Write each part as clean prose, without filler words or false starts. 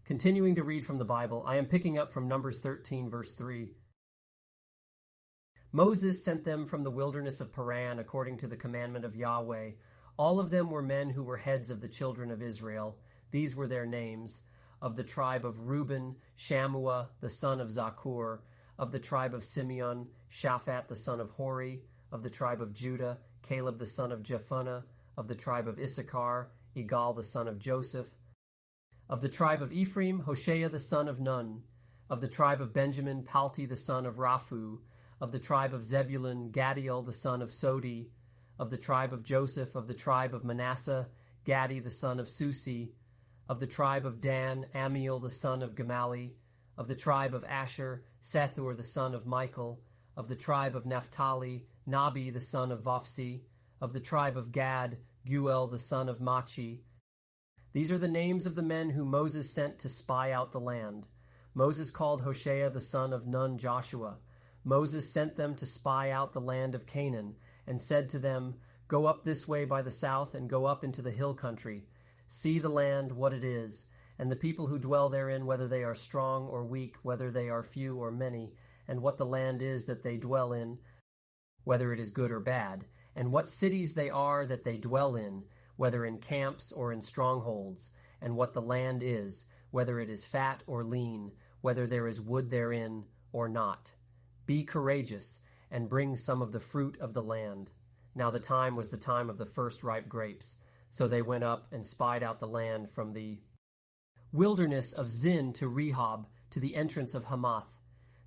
Continuing to read from the Bible, I am picking up from Numbers 13, verse 3. Moses sent them from the wilderness of Paran according to the commandment of Yahweh. All of them were men who were heads of the children of Israel. These were their names. Of the tribe of Reuben, Shammua, the son of Zakur. Of the tribe of Simeon, Shaphat, the son of Hori. Of the tribe of Judah, Caleb, the son of Jephunneh. Of the tribe of Issachar, Igal, the son of Joseph. Of the tribe of Ephraim, Hoshea the son of Nun. Of the tribe of Benjamin, Palti the son of Raphu. Of the tribe of Zebulun, Gadiel the son of Sodi. Of the tribe of Joseph, of the tribe of Manasseh, Gadi the son of Susi. Of the tribe of Dan, Amiel the son of Gamali. Of the tribe of Asher, Sethur the son of Michael. Of the tribe of Naphtali, Nabi the son of Vophsi. Of the tribe of Gad, Guel the son of Machi. These are the names of the men whom Moses sent to spy out the land. Moses called Hoshea the son of Nun Joshua. Moses sent them to spy out the land of Canaan, and said to them, Go up this way by the south, and go up into the hill country. See the land, what it is, and the people who dwell therein, whether they are strong or weak, whether they are few or many, and what the land is that they dwell in, whether it is good or bad, and what cities they are that they dwell in, whether in camps or in strongholds, and what the land is, whether it is fat or lean, whether there is wood therein or not. Be courageous, and bring some of the fruit of the land. Now the time was the time of the first ripe grapes. So they went up and spied out the land from the wilderness of Zin to Rehob, to the entrance of Hamath.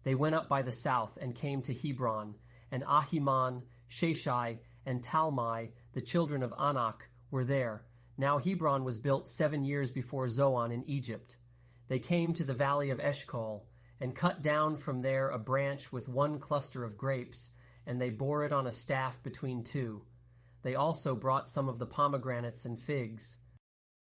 They went up by the south and came to Hebron, and Ahiman, Sheshai, and Talmai, the children of Anak, were there. Now Hebron was built 7 years before Zoan in Egypt. They came to the valley of Eshcol, and cut down from there a branch with one cluster of grapes, and they bore it on a staff between two. They also brought some of the pomegranates and figs.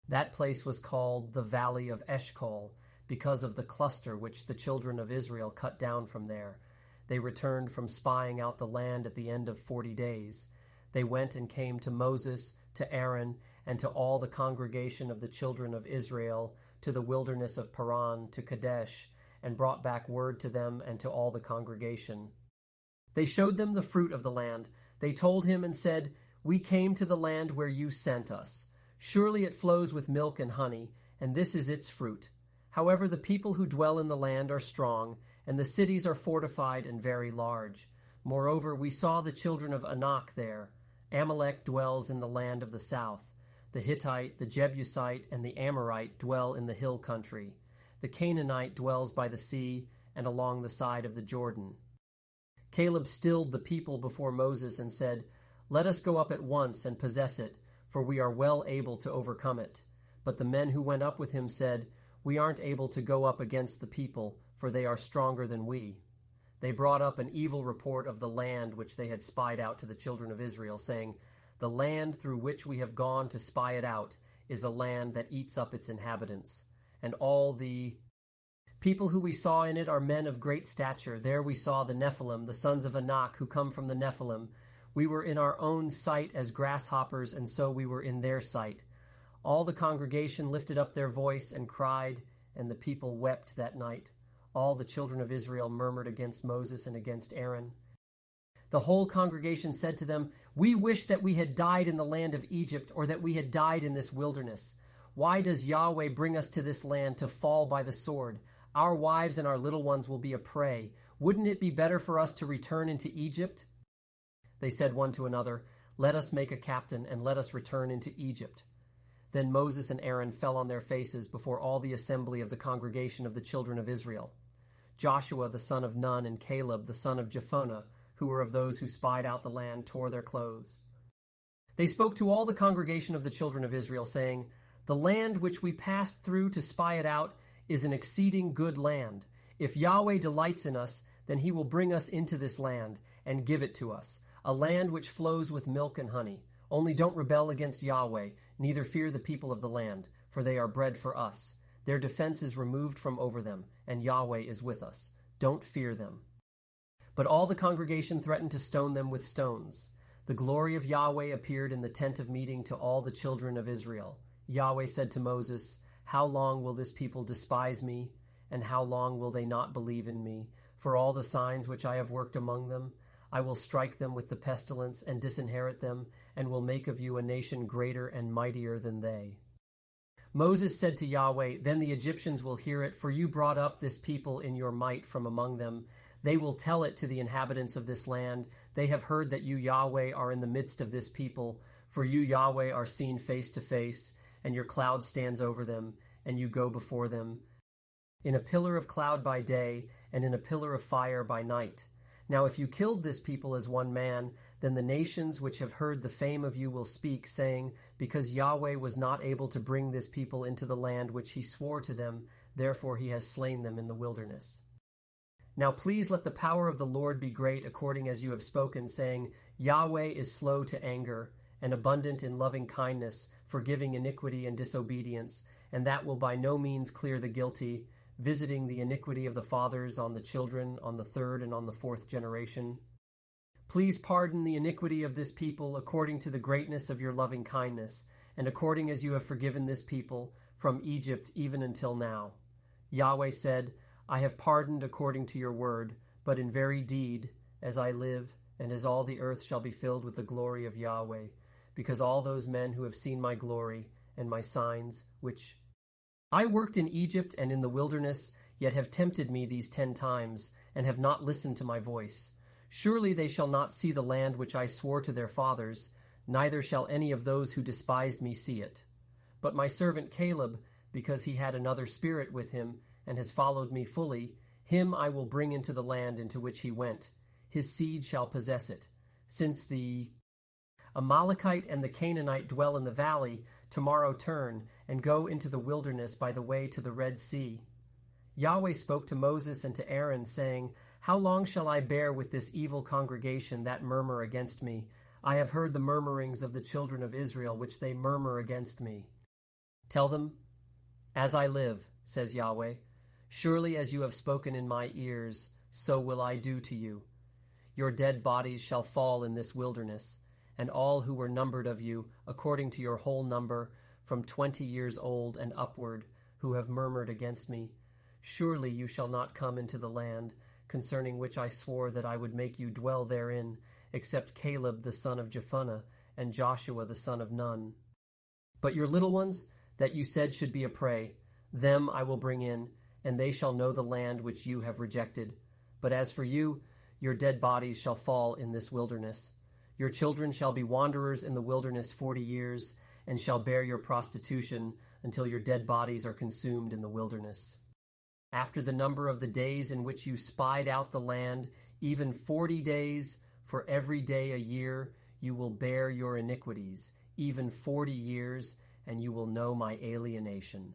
That place was called the Valley of Eshcol, because of the cluster which the children of Israel cut down from there. They returned from spying out the land at the end of 40 days. They went and came to Moses, to Aaron, and to all the congregation of the children of Israel, to the wilderness of Paran, to Kadesh, and brought back word to them and to all the congregation. They showed them the fruit of the land. They told him and said, We came to the land where you sent us. Surely it flows with milk and honey, and this is its fruit. However, the people who dwell in the land are strong, and the cities are fortified and very large. Moreover, we saw the children of Anak there. Amalek dwells in the land of the south. The Hittite, the Jebusite, and the Amorite dwell in the hill country. The Canaanite dwells by the sea and along the side of the Jordan. Caleb stilled the people before Moses and said, Let us go up at once and possess it, for we are well able to overcome it. But the men who went up with him said, We aren't able to go up against the people, for they are stronger than we. They brought up an evil report of the land which they had spied out to the children of Israel, saying, The land through which we have gone to spy it out is a land that eats up its inhabitants. And all the people who we saw in it are men of great stature. There we saw the Nephilim, the sons of Anak, who come from the Nephilim. We were in our own sight as grasshoppers, and so we were in their sight. All the congregation lifted up their voice and cried, and the people wept that night. All the children of Israel murmured against Moses and against Aaron. The whole congregation said to them, We wish that we had died in the land of Egypt, or that we had died in this wilderness. Why does Yahweh bring us to this land to fall by the sword? Our wives and our little ones will be a prey. Wouldn't it be better for us to return into Egypt? They said one to another, Let us make a captain, and let us return into Egypt. Then Moses and Aaron fell on their faces before all the assembly of the congregation of the children of Israel. Joshua the son of Nun and Caleb the son of Jephunneh, who were of those who spied out the land, tore their clothes. They spoke to all the congregation of the children of Israel, saying, The land which we passed through to spy it out is an exceeding good land. If Yahweh delights in us, then he will bring us into this land and give it to us, a land which flows with milk and honey. Only don't rebel against Yahweh, neither fear the people of the land, for they are bread for us. Their defense is removed from over them, and Yahweh is with us. Don't fear them. But all the congregation threatened to stone them with stones. The glory of Yahweh appeared in the tent of meeting to all the children of Israel. Yahweh said to Moses, how long will this people despise me? And how long will they not believe in me? For all the signs which I have worked among them, I will strike them with the pestilence and disinherit them, and will make of you a nation greater and mightier than they. Moses said to Yahweh, Then the Egyptians will hear it, for you brought up this people in your might from among them. They will tell it to the inhabitants of this land. They have heard that you, Yahweh, are in the midst of this people. For you, Yahweh, are seen face to face, and your cloud stands over them, and you go before them, in a pillar of cloud by day, and in a pillar of fire by night. Now if you killed this people as one man, then the nations which have heard the fame of you will speak, saying, Because Yahweh was not able to bring this people into the land which he swore to them, therefore he has slain them in the wilderness. Now please let the power of the Lord be great, according as you have spoken, saying, Yahweh is slow to anger, and abundant in loving kindness, forgiving iniquity and disobedience, and that will by no means clear the guilty, visiting the iniquity of the fathers on the children, on the third and on the fourth generation. Please pardon the iniquity of this people according to the greatness of your loving kindness, and according as you have forgiven this people from Egypt even until now. Yahweh said, I have pardoned according to your word, but in very deed, as I live, and as all the earth shall be filled with the glory of Yahweh, because all those men who have seen my glory and my signs, which I worked in Egypt and in the wilderness, yet have tempted me these 10 times, and have not listened to my voice. Surely they shall not see the land which I swore to their fathers, neither shall any of those who despised me see it. But my servant Caleb, because he had another spirit with him, and has followed me fully, him I will bring into the land into which he went. His seed shall possess it. Since the Amalekite and the Canaanite dwell in the valley, tomorrow turn, and go into the wilderness by the way to the Red Sea. Yahweh spoke to Moses and to Aaron, saying, How long shall I bear with this evil congregation that murmur against me? I have heard the murmurings of the children of Israel, which they murmur against me. Tell them, As I live, says Yahweh, surely as you have spoken in my ears, so will I do to you. Your dead bodies shall fall in this wilderness, and all who were numbered of you, according to your whole number, from 20 years old and upward, who have murmured against me. Surely you shall not come into the land, concerning which I swore that I would make you dwell therein, except Caleb the son of Jephunneh, and Joshua the son of Nun. But your little ones, that you said should be a prey, them I will bring in, and they shall know the land which you have rejected. But as for you, your dead bodies shall fall in this wilderness. Your children shall be wanderers in the wilderness 40 years, and shall bear your prostitution until your dead bodies are consumed in the wilderness. After the number of the days in which you spied out the land, even 40 days, for every day a year, you will bear your iniquities, even 40 years, and you will know my alienation.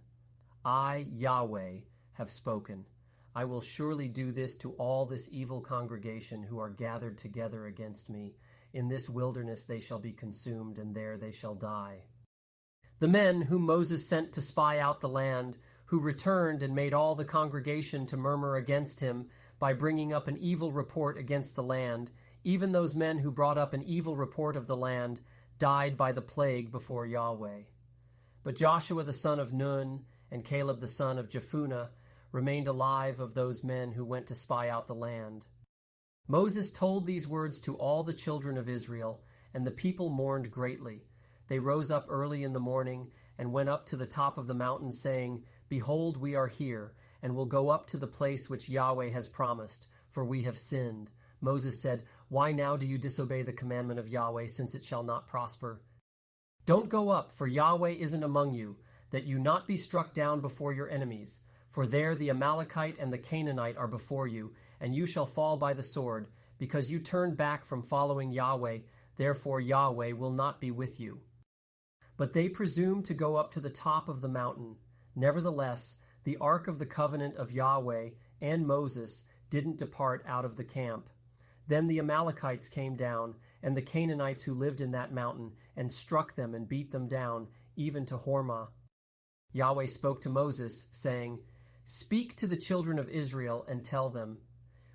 I, Yahweh, have spoken. I will surely do this to all this evil congregation who are gathered together against me. In this wilderness they shall be consumed, and there they shall die. The men whom Moses sent to spy out the land, who returned and made all the congregation to murmur against him by bringing up an evil report against the land, even those men who brought up an evil report of the land, died by the plague before Yahweh. But Joshua the son of Nun and Caleb the son of Jephunneh remained alive of those men who went to spy out the land. Moses told these words to all the children of Israel, and the people mourned greatly. They rose up early in the morning and went up to the top of the mountain, saying, Behold, we are here, and will go up to the place which Yahweh has promised, for we have sinned. Moses said, Why now do you disobey the commandment of Yahweh, since it shall not prosper? Don't go up, for Yahweh isn't among you, that you not be struck down before your enemies. For there the Amalekite and the Canaanite are before you, and you shall fall by the sword, because you turned back from following Yahweh, therefore Yahweh will not be with you. But they presumed to go up to the top of the mountain. Nevertheless, the ark of the covenant of Yahweh and Moses didn't depart out of the camp. Then the Amalekites came down, and the Canaanites who lived in that mountain, and struck them and beat them down, even to Hormah. Yahweh spoke to Moses, saying, Speak to the children of Israel and tell them,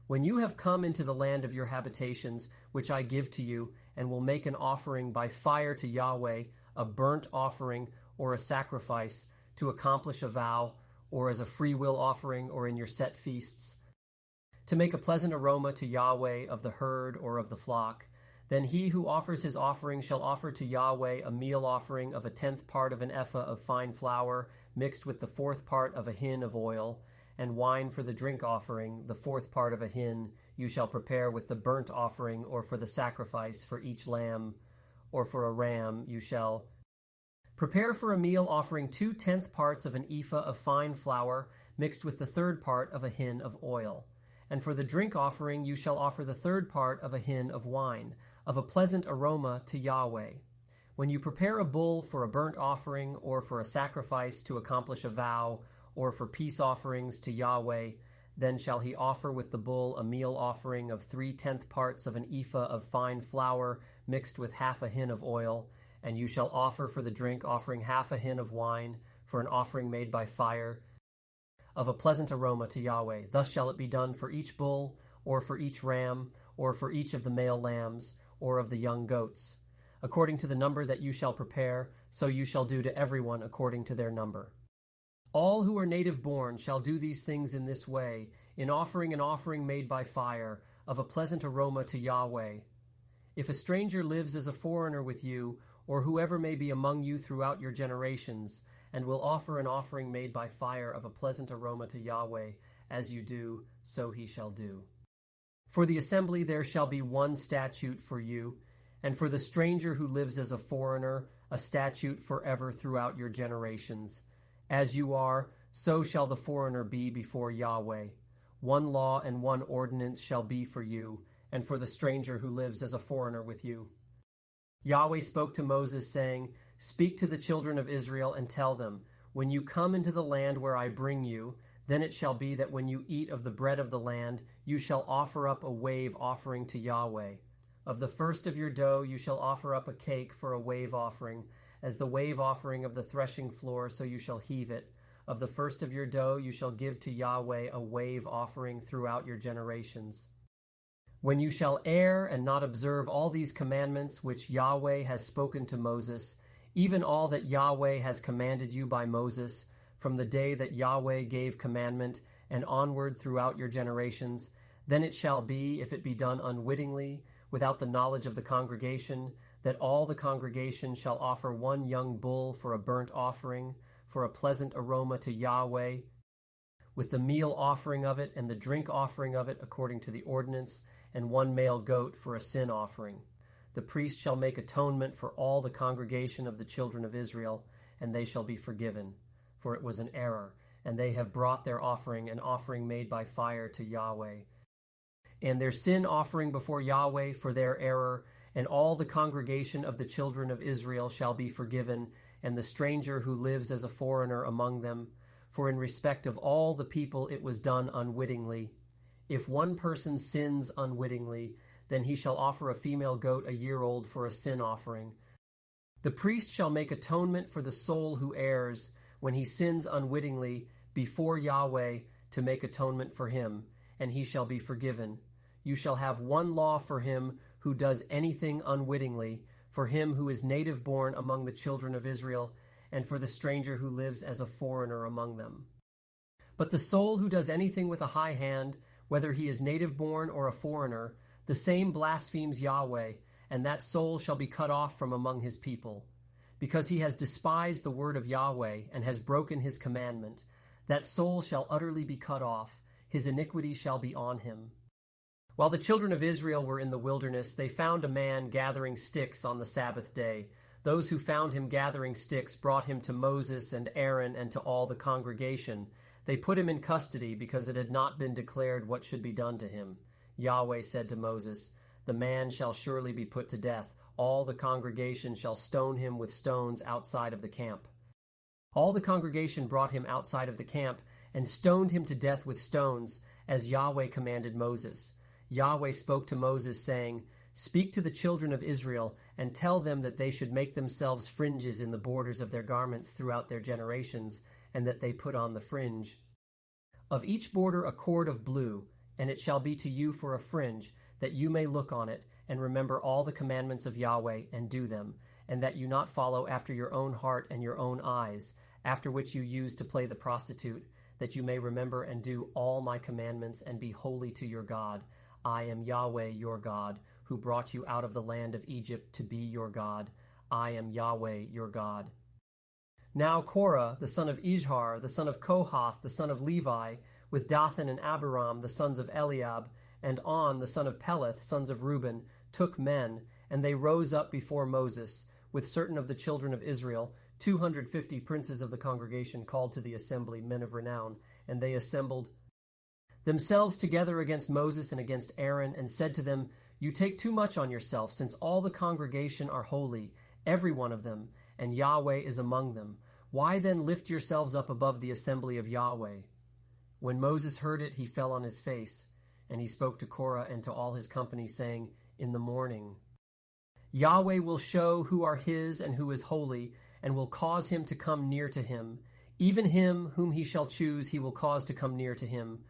When you have come into the land of your habitations, which I give to you, and will make an offering by fire to Yahweh, a burnt offering or a sacrifice, to accomplish a vow, or as a free will offering, or in your set feasts, to make a pleasant aroma to Yahweh of the herd or of the flock, then he who offers his offering shall offer to Yahweh a meal offering of 1/10 part of an ephah of fine flour mixed with the 4th part of a hin of oil, and wine for the drink offering, the 4th part of a hin, you shall prepare with the burnt offering or for the sacrifice for each lamb, or for a ram you shall prepare for a meal offering 2/10 parts of an ephah of fine flour mixed with the 3rd part of a hin of oil. And for the drink offering you shall offer the 3rd part of a hin of wine, of a pleasant aroma to Yahweh. When you prepare a bull for a burnt offering, or for a sacrifice to accomplish a vow, or for peace offerings to Yahweh, then shall he offer with the bull a meal offering of 3/10 parts of an ephah of fine flour mixed with half a hin of oil, and you shall offer for the drink offering half a hin of wine, for an offering made by fire, of a pleasant aroma to Yahweh. Thus shall it be done for each bull, or for each ram, or for each of the male lambs, or of the young goats. According to the number that you shall prepare, so you shall do to everyone according to their number. All who are native born shall do these things in this way, in offering an offering made by fire, of a pleasant aroma to Yahweh. If a stranger lives as a foreigner with you, or whoever may be among you throughout your generations, and will offer an offering made by fire of a pleasant aroma to Yahweh, as you do, so he shall do. For the assembly there shall be one statute for you, and for the stranger who lives as a foreigner, a statute forever throughout your generations. As you are, so shall the foreigner be before Yahweh. One law and one ordinance shall be for you, and for the stranger who lives as a foreigner with you. Yahweh spoke to Moses, saying, Speak to the children of Israel and tell them, When you come into the land where I bring you, then it shall be that when you eat of the bread of the land, you shall offer up a wave offering to Yahweh. Of the first of your dough you shall offer up a cake for a wave offering, as the wave offering of the threshing floor, so you shall heave it. Of the first of your dough you shall give to Yahweh a wave offering throughout your generations. When you shall err and not observe all these commandments which Yahweh has spoken to Moses, even all that Yahweh has commanded you by Moses, from the day that Yahweh gave commandment and onward throughout your generations, then it shall be, if it be done unwittingly, without the knowledge of the congregation, that all the congregation shall offer one young bull for a burnt offering, for a pleasant aroma to Yahweh, with the meal offering of it and the drink offering of it according to the ordinance, and one male goat for a sin offering. The priest shall make atonement for all the congregation of the children of Israel, and they shall be forgiven. For it was an error, and they have brought their offering, an offering made by fire to Yahweh. And their sin offering before Yahweh for their error, and all the congregation of the children of Israel shall be forgiven, and the stranger who lives as a foreigner among them. For in respect of all the people it was done unwittingly. If one person sins unwittingly, then he shall offer a female goat a year old for a sin offering. The priest shall make atonement for the soul who errs, when he sins unwittingly, before Yahweh, to make atonement for him, and he shall be forgiven. You shall have one law for him who does anything unwittingly, for him who is native born among the children of Israel, and for the stranger who lives as a foreigner among them. But the soul who does anything with a high hand, whether he is native born or a foreigner, the same blasphemes Yahweh, and that soul shall be cut off from among his people. Because he has despised the word of Yahweh, and has broken his commandment, that soul shall utterly be cut off, his iniquity shall be on him. While the children of Israel were in the wilderness, they found a man gathering sticks on the Sabbath day. Those who found him gathering sticks brought him to Moses and Aaron and to all the congregation. They put him in custody because it had not been declared what should be done to him. Yahweh said to Moses, The man shall surely be put to death. All the congregation shall stone him with stones outside of the camp. All the congregation brought him outside of the camp and stoned him to death with stones, as Yahweh commanded Moses. Yahweh spoke to Moses, saying, Speak to the children of Israel, and tell them that they should make themselves fringes in the borders of their garments throughout their generations, and that they put on the fringe. Of each border a cord of blue, and it shall be to you for a fringe, that you may look on it, and remember all the commandments of Yahweh, and do them, and that you not follow after your own heart and your own eyes, after which you use to play the prostitute, that you may remember and do all my commandments and be holy to your God. I am Yahweh your God, who brought you out of the land of Egypt to be your God. I am Yahweh your God. Now Korah, the son of Izhar, the son of Kohath, the son of Levi, with Dathan and Abiram, the sons of Eliab, and On, the son of Peleth, sons of Reuben, took men, and they rose up before Moses, with certain of the children of Israel, 250 princes of the congregation called to the assembly, men of renown, and they assembled themselves together against Moses and against Aaron, and said to them, You take too much on yourself, since all the congregation are holy, every one of them, and Yahweh is among them. Why then lift yourselves up above the assembly of Yahweh? When Moses heard it, he fell on his face, and he spoke to Korah and to all his company, saying, In the morning Yahweh will show who are his and who is holy, and will cause him to come near to him. Even him whom he shall choose he will cause to come near to him.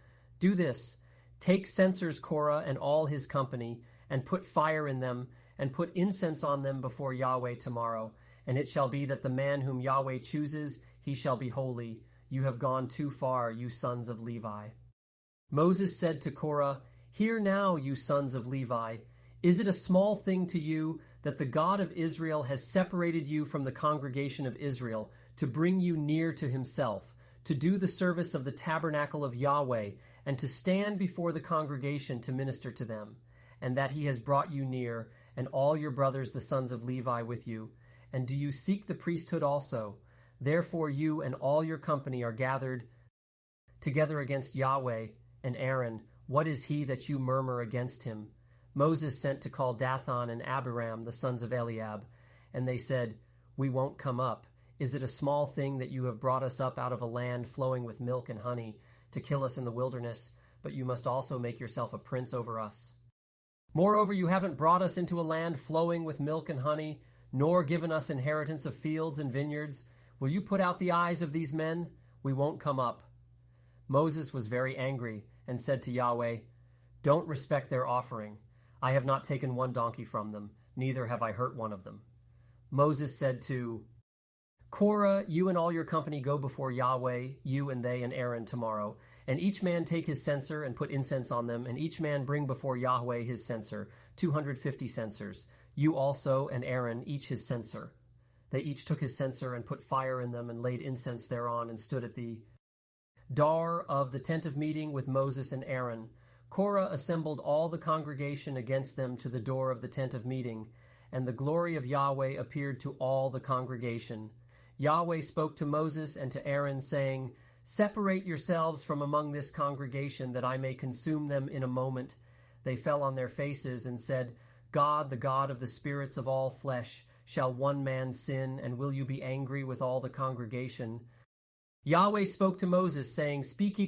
Do this, take censers, Korah, and all his company, and put fire in them, and put incense on them before Yahweh tomorrow. And it shall be that the man whom Yahweh chooses, he shall be holy. You have gone too far, you sons of Levi. Moses said to Korah, Hear now, you sons of Levi. Is it a small thing to you that the God of Israel has separated you from the congregation of Israel to bring you near to himself, to do the service of the tabernacle of Yahweh, and to stand before the congregation to minister to them, and that he has brought you near, and all your brothers the sons of Levi with you? And do you seek the priesthood also? Therefore you and all your company are gathered together against Yahweh and Aaron. What is he that you murmur against him? Moses sent to call Dathan and Abiram, the sons of Eliab, and they said, We won't come up. Is it a small thing that you have brought us up out of a land flowing with milk and honey, to kill us in the wilderness, but you must also make yourself a prince over us? Moreover, you haven't brought us into a land flowing with milk and honey, nor given us inheritance of fields and vineyards. Will you put out the eyes of these men? We won't come up. Moses was very angry and said to Yahweh, Don't respect their offering. I have not taken one donkey from them, neither have I hurt one of them. Moses said to Korah, You and all your company go before Yahweh, you and they and Aaron tomorrow, and each man take his censer and put incense on them, and each man bring before Yahweh his censer, 250 censers. You also and Aaron each his censer. They each took his censer and put fire in them and laid incense thereon and stood at the door of the tent of meeting with Moses and Aaron. Korah assembled all the congregation against them to the door of the tent of meeting, and the glory of Yahweh appeared to all the congregation. Yahweh spoke to Moses and to Aaron, saying, Separate yourselves from among this congregation, that I may consume them in a moment. They fell on their faces and said, God, the God of the spirits of all flesh, shall one man sin, and will you be angry with all the congregation? Yahweh spoke to Moses, saying, Speak to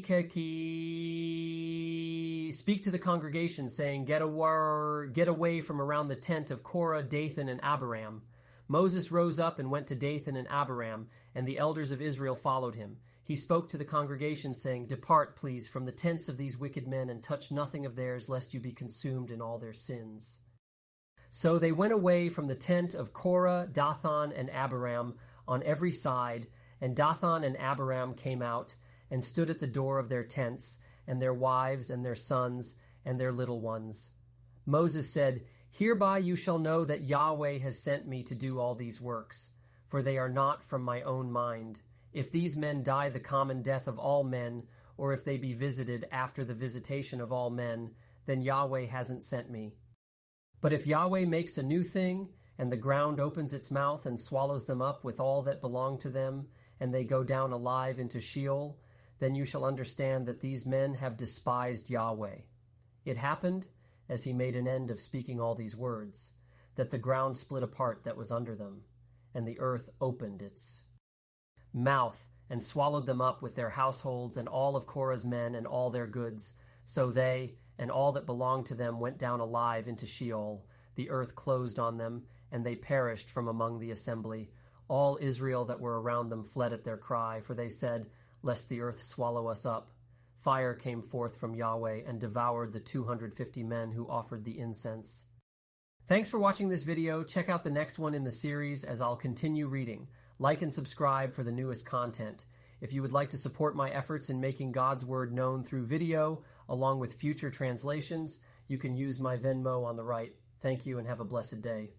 the congregation, saying, Get away from around the tent of Korah, Dathan, and Abiram. Moses rose up and went to Dathan and Abiram, and the elders of Israel followed him. He spoke to the congregation, saying, Depart, please, from the tents of these wicked men, and touch nothing of theirs, lest you be consumed in all their sins. So they went away from the tent of Korah, Dathan, and Abiram on every side, and Dathan and Abiram came out and stood at the door of their tents, and their wives and their sons and their little ones. Moses said, Hereby you shall know that Yahweh has sent me to do all these works, for they are not from my own mind. If these men die the common death of all men, or if they be visited after the visitation of all men, then Yahweh hasn't sent me. But if Yahweh makes a new thing, and the ground opens its mouth and swallows them up with all that belong to them, and they go down alive into Sheol, then you shall understand that these men have despised Yahweh. It happened, as he made an end of speaking all these words, that the ground split apart that was under them, and the earth opened its mouth and swallowed them up with their households and all of Korah's men and all their goods. So they and all that belonged to them went down alive into Sheol. The earth closed on them, and they perished from among the assembly. All Israel that were around them fled at their cry, for they said, Lest the earth swallow us up. Fire came forth from Yahweh and devoured the 250 men who offered the incense. Thanks for watching this video. Check out the next one in the series as I'll continue reading. Like and subscribe for the newest content. If you would like to support my efforts in making God's Word known through video, along with future translations, you can use my Venmo on the right. Thank you and have a blessed day.